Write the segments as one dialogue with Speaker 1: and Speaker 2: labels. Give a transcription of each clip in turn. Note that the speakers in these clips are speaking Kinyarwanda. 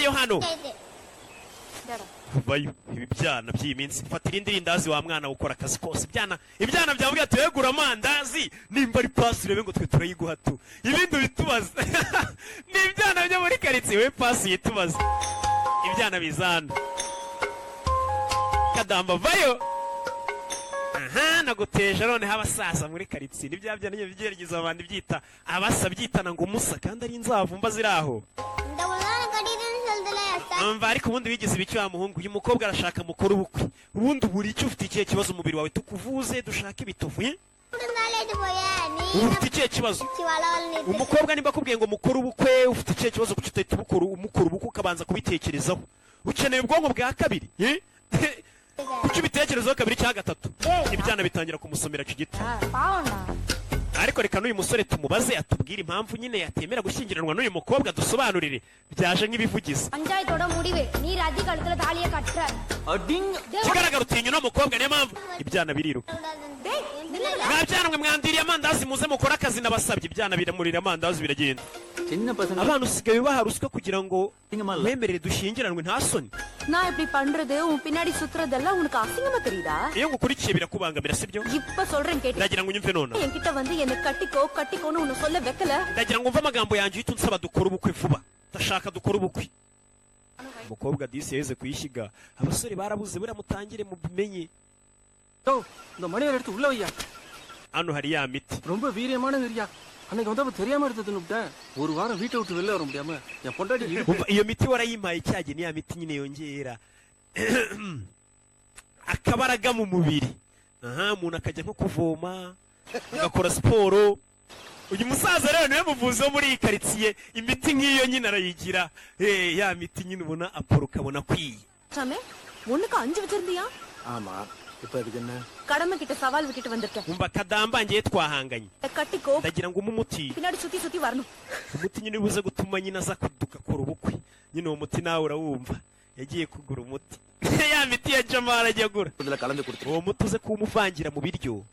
Speaker 1: vayo hano vayo ibi byana by'iyi minsi fatira indi rindazi wa mwana ukora akazi kose ibyana byavuga ati yegura amandazi nimba ari pasi urebe ngo twe turayiguha tu ibindi bitubaza ni ibyana byo muri karitsiye we pasi yitubaza ibyana bizana kadamba vayo naguteje none abasaza muri karitsiye n'ibya byana bigerageza abandi byita abasa byitana ngo musa kandi ari inzavumba ziraho ariko ubundi wigize ibiki wa muhungu uyu mukobwa arashaka mukuru ubukwe ubundi buri icyo ufite ikihe kibazo umubiri wawe tukuvuze dushaka ibituvuye ufite ikihe kibazo umukobwa nimba akubwiye ngo mukuru ubukwe ufite ikihe kibazo kuki utahita umukuru ubukwe ukabanza kubitekerezaho ukeneye ubwonko bwa kabiri kuki ubitekerezaho kabiri cyangwa gatatu ibyana bitangira kumusomera icyo giti ariko reka n'uyu musore tumubaze atubwire impamvu nyine yatemera gushyingiranwa n'uyu mukobwa dusobanurire byaje nk'ibivugize kigaragara utinya uno mukobwa niyo mpamvu ibyana biriruka mwabyana mwe mwandiriye amandazi muze mukore akazi nabasabye ibyana biramurira amandazi biragenda abantu usigaye ubaha ruswa kugira ngo wemerere dushyingiranwe nta soni iyo ngukurikiye birakubangamira sibyo ndagira ngo unyumve none ndagira ngo umve amagambo yanjye uhita unsaba dukora ubukwe vuba ndashaka dukora ubukwe umukobwa disi yaheze kuyishyiga abasore barabuze buramutangire mubimenye hano hari ya miti iyo miti warayimpaye cyage ni ya miti nyine yongera akabaraga mu mubiri umuntu akajya nko kuvoma agakora siporo uyu musaza rero niwe muvuzi wo muri iyi karitsiye imiti nk'iyo nyine arayigira ya miti nyine ubona aporo ukabona kwiye
Speaker 2: கடமை கிட்ட சவால் விட்டுட்டு வந்திருக்கேன்
Speaker 1: umva kadambangiye twahanganye
Speaker 2: கட்டிக்கோ
Speaker 1: ndagira ngo umuti
Speaker 2: பின்னாடி சுத்தி சுத்தி வரணும்
Speaker 1: umuti nyine ubuze gutuma nyine aza kudukakora ubukwe nyine uwo muti nawe urawumva yagiye kugura umuti ya miti ya Jamara agiye gura uwo muti uze kumuvangira mu biryo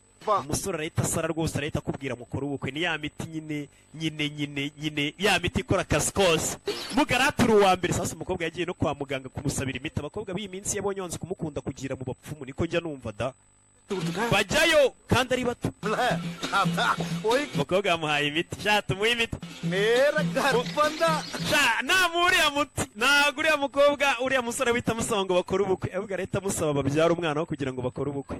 Speaker 1: umusore arahita asara rwose arahita akubwira mukora ubukwe ni ya miti nyine ya miti ikora akazi kose mugaraturu wa mbere sasa umukobwa yagiye no kwa muganga kumusabira imiti abakobwa b'iyi minsi yabonye yonze kumukunda kugira mu bapfumu niko njya numva da bajyayo kandi ari bato umukobwa yamuhaye imiti sha tumuhe imiti namwe uriya muti ntabwo uriya mukobwa uriya musore wita amusaba ngo bakore ubukwe ahubwo arahita amusaba babyara umwana wo kugira ngo bakore ubukwe